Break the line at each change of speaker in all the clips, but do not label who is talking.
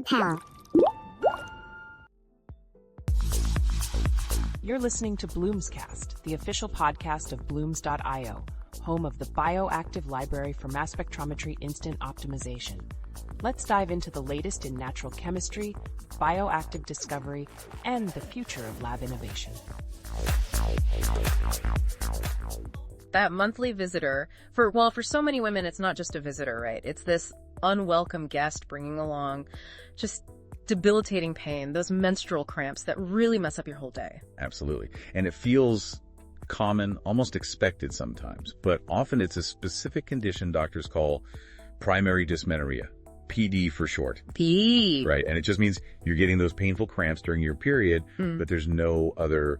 PharmaPal.
You're listening to Bloomscast, the official podcast of Blooms.io, home of the bioactive library for mass spectrometry instant optimization. Let's dive into the latest in natural chemistry, bioactive discovery, and the future of lab innovation.
That monthly visitor, for so many women, it's not just a visitor, right? It's this unwelcome guest bringing along just debilitating pain, those menstrual cramps that really mess up your whole day.
Absolutely. And it feels common, almost expected sometimes, but often it's a specific condition doctors call primary dysmenorrhea, PD for short.
P.
Right. And it just means you're getting those painful cramps during your period, but there's no other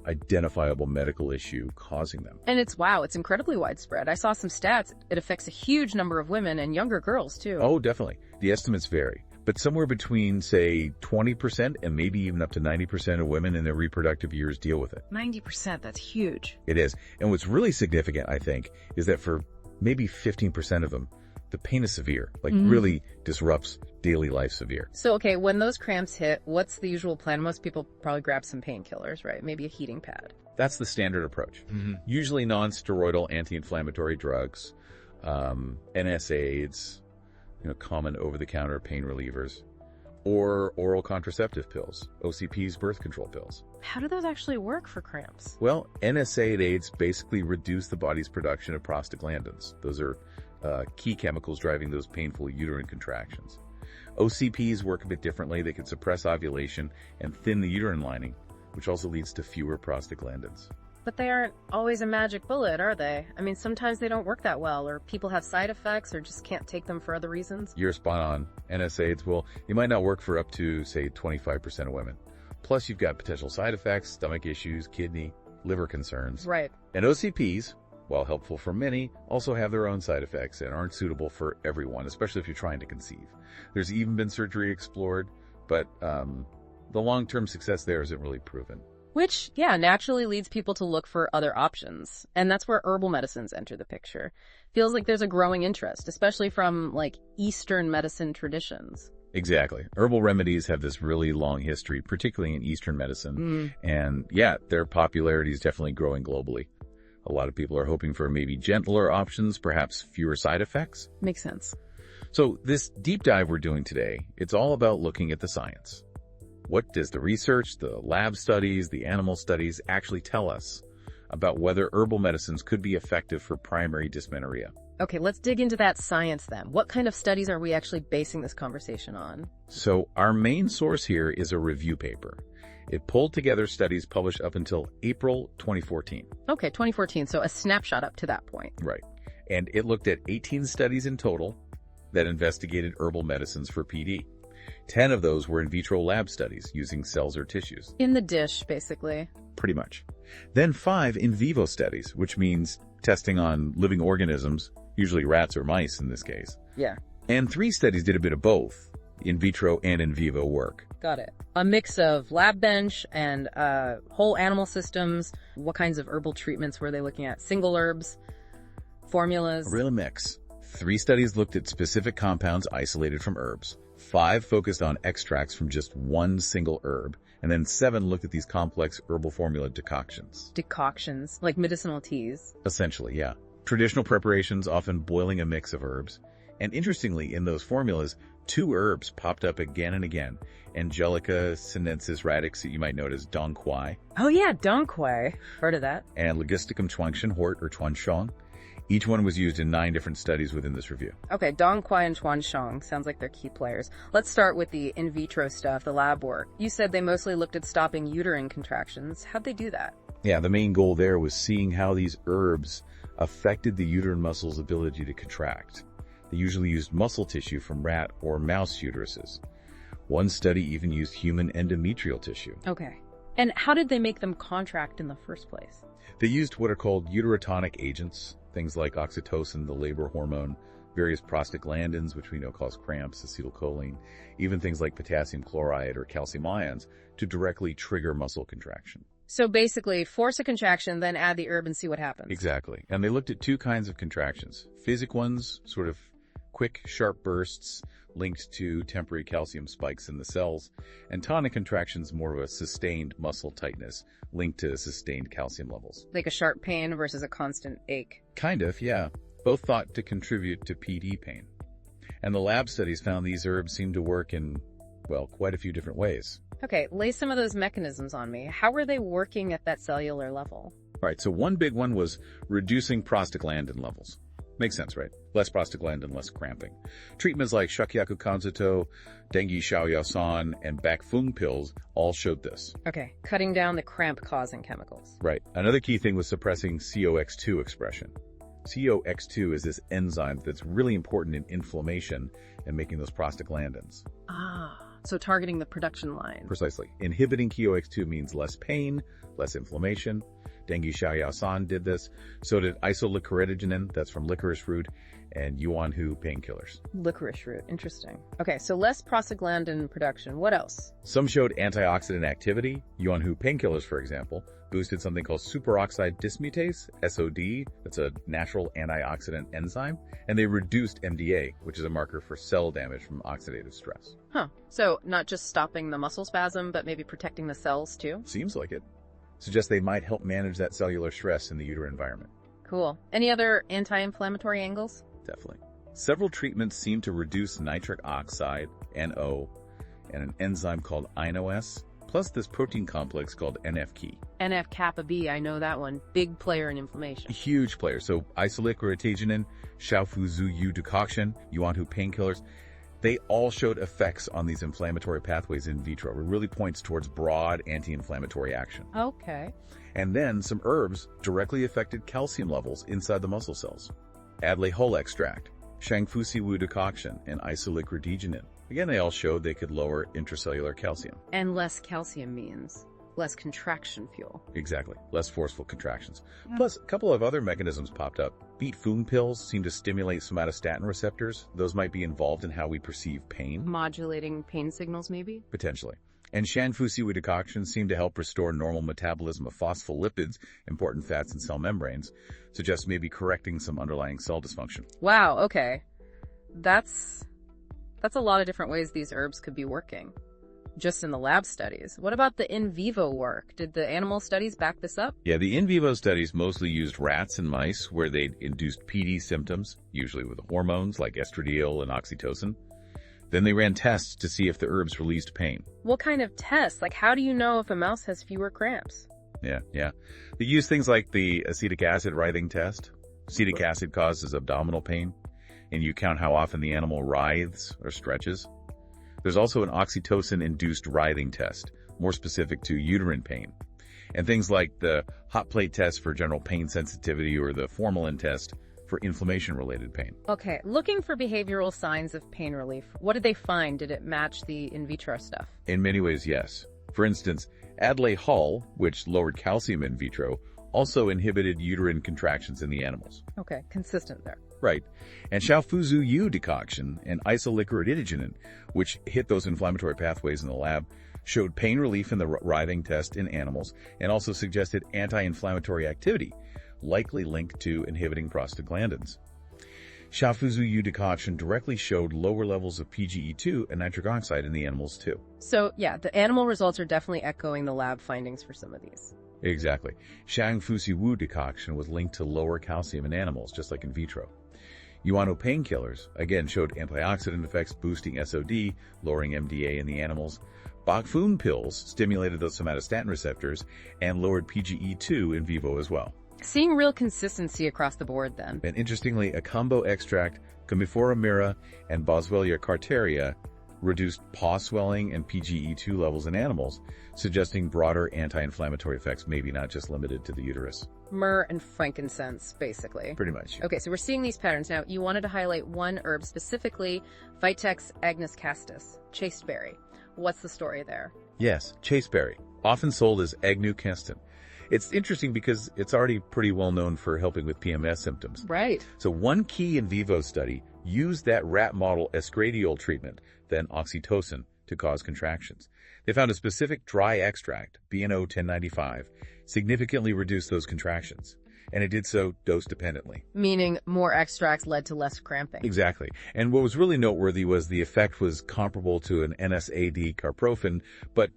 identifiable medical issue causing them.
And it's incredibly widespread. I saw some stats. It affects a huge number of women and younger girls too.
Oh, definitely. The estimates vary, but somewhere between, say, 20% and maybe even up to 90% of women in their reproductive years deal with it.
90%, that's huge.
It is. And what's really significant, I think, is that for maybe 15% of them, the pain is severe, really disrupts daily life severe.
So, okay, when those cramps hit, what's the usual plan? Most people probably grab some painkillers, right? Maybe a heating pad.
That's the standard approach. Usually non-steroidal anti-inflammatory drugs, NSAIDs, common over-the-counter pain relievers, or oral contraceptive pills, OCPs, birth control pills.
How do those actually work for cramps?
Well, NSAIDs basically reduce the body's production of prostaglandins. Those are key chemicals driving those painful uterine contractions. OCPs work a bit differently. They can suppress ovulation and thin the uterine lining, which also leads to fewer prostaglandins.
But they aren't always a magic bullet, are they? I mean, sometimes they don't work that well, or people have side effects, or just can't take them for other reasons.
You're spot on. NSAIDs, well, they might not work for up to, say, 25% of women. Plus, you've got potential side effects, stomach issues, kidney, liver concerns.
Right.
And OCPs, while helpful for many, also have their own side effects and aren't suitable for everyone, especially if you're trying to conceive. There's even been surgery explored, but the long-term success there isn't really proven.
Which, naturally leads people to look for other options. And that's where herbal medicines enter the picture. Feels like there's a growing interest, especially from, Eastern medicine traditions.
Exactly. Herbal remedies have this really long history, particularly in Eastern medicine. And their popularity is definitely growing globally. A lot of people are hoping for maybe gentler options, perhaps fewer side effects.
Makes sense.
So this deep dive we're doing today, it's all about looking at the science. What does the research, the lab studies, the animal studies actually tell us about whether herbal medicines could be effective for primary dysmenorrhea?
Okay, let's dig into that science then. What kind of studies are we actually basing this conversation on?
So our main source here is a review paper. It pulled together studies published up until April 2014.
Okay, 2014, so a snapshot up to that point.
Right. And it looked at 18 studies in total that investigated herbal medicines for PD. 10 of those were in vitro lab studies using cells or tissues.
In the dish, basically.
Pretty much. Then 5 in vivo studies, which means testing on living organisms, usually rats or mice in this case.
Yeah.
And 3 studies did a bit of both, in vitro and in vivo work.
Got it. A mix of lab bench and whole animal systems. What kinds of herbal treatments were they looking at? Single herbs, formulas?
A real mix. 3 studies looked at specific compounds isolated from herbs. 5 focused on extracts from just one single herb. And then 7 looked at these complex herbal formula decoctions.
Decoctions, like medicinal teas.
Essentially, yeah. Traditional preparations, often boiling a mix of herbs. And interestingly, in those formulas, 2 herbs popped up again and again. Angelica sinensis radix, that you might know as dong quai.
Oh yeah, dong quai. Heard of that.
And Logisticum chuanshan hort, or chuanshong. Each one was used in 9 different studies within this review.
Okay, dong quai and chuanshong sounds like they're key players. Let's start with the in vitro stuff, the lab work. You said they mostly looked at stopping uterine contractions. How'd they do that?
Yeah, the main goal there was seeing how these herbs affected the uterine muscle's ability to contract. They usually used muscle tissue from rat or mouse uteruses. One study even used human endometrial tissue.
Okay. And how did they make them contract in the first place?
They used what are called uterotonic agents, things like oxytocin, the labor hormone, various prostaglandins, which we know cause cramps, acetylcholine, even things like potassium chloride or calcium ions to directly trigger muscle contraction.
So basically, force a contraction, then add the herb and see what happens.
Exactly. And they looked at 2 kinds of contractions. Phasic ones, sort of quick, sharp bursts linked to temporary calcium spikes in the cells, and tonic contractions more of a sustained muscle tightness linked to sustained calcium levels.
Like a sharp pain versus a constant ache.
Kind of, yeah. Both thought to contribute to PD pain. And the lab studies found these herbs seem to work in, well, quite a few different ways.
Okay, lay some of those mechanisms on me. How were they working at that cellular level?
All right, so one big one was reducing prostaglandin levels. Makes sense, right? Less prostaglandin, less cramping. Treatments like Shakyaku Kanzuto, Dengue Xiaoyaosan, and Bakfung pills all showed this.
Okay, cutting down the cramp-causing chemicals.
Right. Another key thing was suppressing COX2 expression. COX2 is this enzyme that's really important in inflammation and making those prostaglandins.
So targeting the production line.
Precisely. Inhibiting COX2 means less pain, less inflammation. Dengue Xiaoyaosan did this. So did isolicoridiginin, that's from licorice root, and yuanhu painkillers.
Licorice root, interesting. Okay, so less prostaglandin production. What else?
Some showed antioxidant activity. Yuanhu painkillers, for example, boosted something called superoxide dismutase, SOD, that's a natural antioxidant enzyme, and they reduced MDA, which is a marker for cell damage from oxidative stress.
So not just stopping the muscle spasm, but maybe protecting the cells too?
Seems like it. Suggests they might help manage that cellular stress in the uterine environment.
Cool. Any other anti-inflammatory angles?
Definitely. Several treatments seem to reduce nitric oxide, NO, and an enzyme called INOS, plus this protein complex called NF-key.
NF-kappa B, I know that one. Big player in inflammation.
Huge player. So isolicoritiginin, Xiaofuzu decoction, yuanhu painkillers, they all showed effects on these inflammatory pathways in vitro. It really points towards broad anti-inflammatory action.
Okay.
And then some herbs directly affected calcium levels inside the muscle cells. Adlai whole extract, Shangfusi decoction, and isolicoridiginin. Again, they all showed they could lower intracellular calcium.
And less calcium means less contraction fuel.
Exactly. Less forceful contractions. Plus, a couple of other mechanisms popped up. Beet Fung pills seem to stimulate somatostatin receptors. Those might be involved in how we perceive pain.
Modulating pain signals, maybe?
Potentially. And Shanfusi decoctions seem to help restore normal metabolism of phospholipids, important fats in cell membranes, suggests maybe correcting some underlying cell dysfunction.
Wow, okay. That's a lot of different ways these herbs could be working. Just in the lab studies. What about the in vivo work? Did the animal studies back this up?
Yeah, the in vivo studies mostly used rats and mice where they induced PD symptoms, usually with hormones like estradiol and oxytocin. Then they ran tests to see if the herbs released pain.
What kind of tests? Like, how do you know if a mouse has fewer cramps?
Yeah. They use things like the acetic acid writhing test. Acetic acid causes abdominal pain, and you count how often the animal writhes or stretches. There's also an oxytocin-induced writhing test, more specific to uterine pain. And things like the hot plate test for general pain sensitivity or the formalin test for inflammation-related pain.
Okay, looking for behavioral signs of pain relief. What did they find? Did it match the in vitro stuff?
In many ways, yes. For instance, Adlai Hull, which lowered calcium in vitro, also inhibited uterine contractions in the animals.
Okay, consistent there.
Right. And Xiaofuzu decoction and isolicoridiginin, which hit those inflammatory pathways in the lab, showed pain relief in the writhing test in animals and also suggested anti-inflammatory activity, likely linked to inhibiting prostaglandins. Xiaofuzu decoction directly showed lower levels of PGE2 and nitric oxide in the animals too.
So, yeah, the animal results are definitely echoing the lab findings for some of these.
Exactly. Shangfusi decoction was linked to lower calcium in animals, just like in vitro. Yuanhu painkillers, again, showed antioxidant effects boosting SOD, lowering MDA in the animals. Bakfung pills stimulated those somatostatin receptors and lowered PGE2 in vivo as well.
Seeing real consistency across the board then.
And interestingly, a combo extract, Commiphora mira and Boswellia carteria, reduced paw swelling and PGE2 levels in animals, suggesting broader anti-inflammatory effects, maybe not just limited to the uterus.
Myrrh and frankincense, basically.
Pretty much.
Okay, so we're seeing these patterns. Now, you wanted to highlight one herb specifically, Vitex agnus castus, chasteberry. What's the story there?
Yes, chasteberry, often sold as agnew castin. It's interesting because it's already pretty well known for helping with PMS symptoms.
Right.
So one key in vivo study used that rat model estradiol treatment, then oxytocin, to cause contractions. They found a specific dry extract, BNO 1095, significantly reduced those contractions. and it did so dose-dependently.
Meaning more extracts led to less cramping.
Exactly. And what was really noteworthy was the effect was comparable to an NSAID carprofen, but,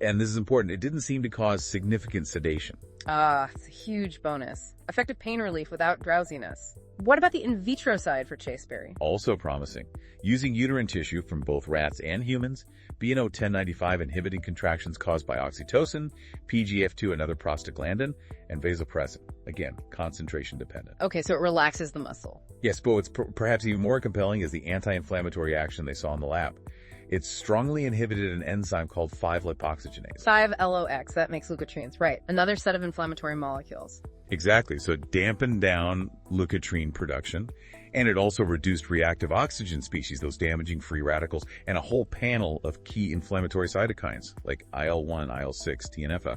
and this is important, it didn't seem to cause significant sedation.
It's a huge bonus. Effective pain relief without drowsiness. What about the in vitro side for chasteberry?
Also promising. Using uterine tissue from both rats and humans, BNO 1095 inhibiting contractions caused by oxytocin, PGF2, another prostaglandin, and vasopressin. Again, concentration dependent.
Okay, so it relaxes the muscle.
Yes, but what's perhaps even more compelling is the anti-inflammatory action they saw in the lab. It strongly inhibited an enzyme called 5-lipoxygenase.
5-LOX, that makes leukotrienes, right. Another set of inflammatory molecules.
Exactly, so it dampened down leukotriene production, and it also reduced reactive oxygen species, those damaging free radicals, and a whole panel of key inflammatory cytokines, like IL-1, IL-6, TNF,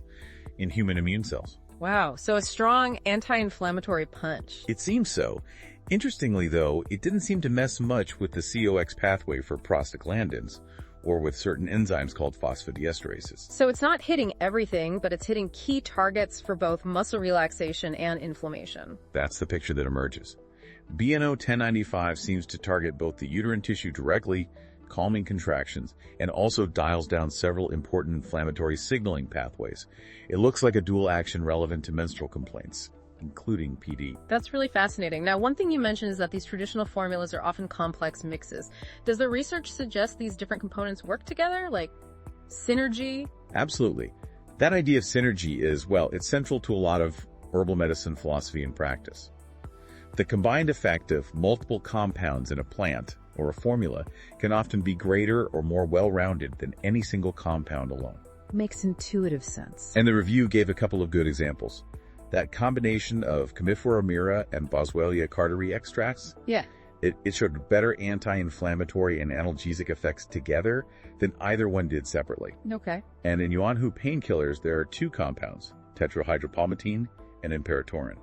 in human immune cells.
Wow, so a strong anti-inflammatory punch.
It seems so. Interestingly, though, it didn't seem to mess much with the COX pathway for prostaglandins, or with certain enzymes called phosphodiesterases.
So it's not hitting everything, but it's hitting key targets for both muscle relaxation and inflammation.
That's the picture that emerges. BNO 1095 seems to target both the uterine tissue directly, calming contractions, and also dials down several important inflammatory signaling pathways. It looks like a dual action relevant to menstrual complaints, including PD.
That's really fascinating. Now, one thing you mentioned is that these traditional formulas are often complex mixes. Does the research suggest these different components work together, like synergy?
Absolutely. That idea of synergy is, well, it's central to a lot of herbal medicine philosophy and practice. The combined effect of multiple compounds in a plant or a formula can often be greater or more well-rounded than any single compound alone.
Makes intuitive sense.
And the review gave a couple of good examples. That combination of Commiphora mira and Boswellia carteri extracts, it showed better anti-inflammatory and analgesic effects together than either one did separately.
Okay.
And in Yuan Hu painkillers, there are two compounds, tetrahydropalmitine and imperatorine.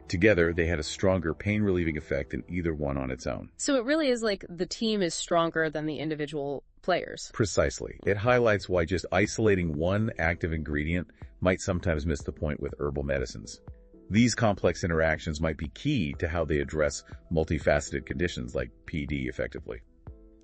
Together, they had a stronger pain-relieving effect than either one on its own.
So it really is like the team is stronger than the individual players.
Precisely. It highlights why just isolating one active ingredient might sometimes miss the point with herbal medicines. These complex interactions might be key to how they address multifaceted conditions like PD effectively.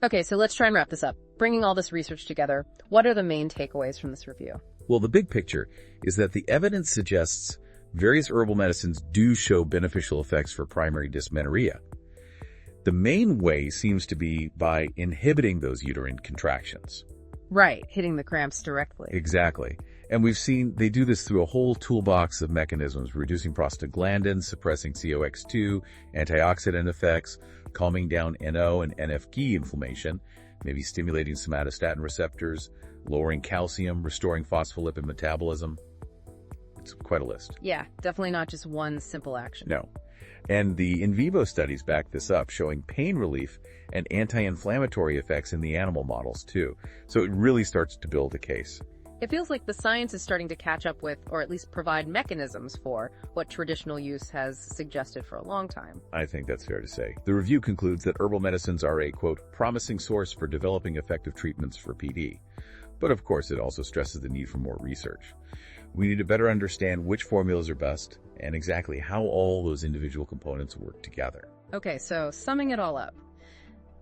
Okay, so let's try and wrap this up. Bringing all this research together, what are the main takeaways from this review?
Well, the big picture is that the evidence suggests various herbal medicines do show beneficial effects for primary dysmenorrhea. The main way seems to be by inhibiting those uterine contractions.
Right, hitting the cramps directly.
Exactly. And we've seen they do this through a whole toolbox of mechanisms, reducing prostaglandins, suppressing COX2, antioxidant effects, calming down NO and NF-key inflammation, maybe stimulating somatostatin receptors, lowering calcium, restoring phospholipid metabolism. It's quite a list.
Yeah, definitely not just one simple action.
No. And the in vivo studies back this up, showing pain relief and anti-inflammatory effects in the animal models too. So it really starts to build a case.
It feels like the science is starting to catch up with, or at least provide mechanisms for, what traditional use has suggested for a long time.
I think that's fair to say. The review concludes that herbal medicines are a, quote, promising source for developing effective treatments for PD. But of course, it also stresses the need for more research. We need to better understand which formulas are best and exactly how all those individual components work together.
Okay, so summing it all up.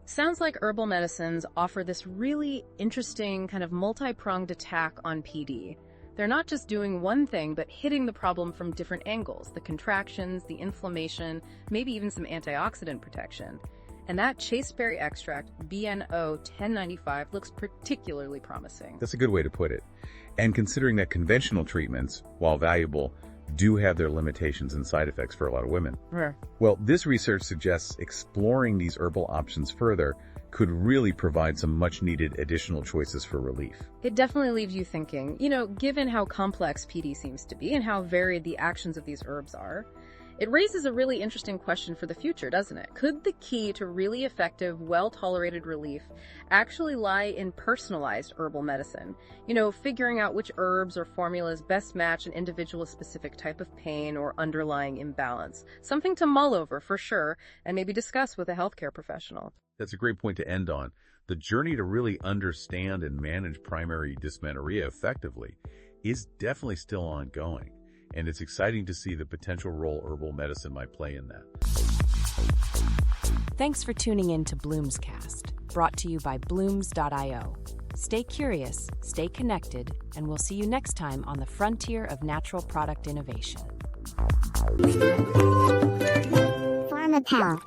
Sounds like herbal medicines offer this really interesting kind of multi-pronged attack on PD. They're not just doing one thing, but hitting the problem from different angles, the contractions, the inflammation, maybe even some antioxidant protection. And that chasteberry extract, BNO 1095, looks particularly promising.
That's a good way to put it. And considering that conventional treatments, while valuable, do have their limitations and side effects for a lot of women.
Sure.
Well, this research suggests exploring these herbal options further could really provide some much-needed additional choices for relief.
It definitely leaves you thinking, given how complex PD seems to be and how varied the actions of these herbs are, it raises a really interesting question for the future, doesn't it? Could the key to really effective, well-tolerated relief actually lie in personalized herbal medicine? Figuring out which herbs or formulas best match an individual's specific type of pain or underlying imbalance. Something to mull over for sure, and maybe discuss with a healthcare professional.
That's a great point to end on. The journey to really understand and manage primary dysmenorrhea effectively is definitely still ongoing. and it's exciting to see the potential role herbal medicine might play in that.
Thanks for tuning in to Bloom's Cast, brought to you by Blooms.io. Stay curious, stay connected, and we'll see you next time on the frontier of natural product innovation.
PharmaPal.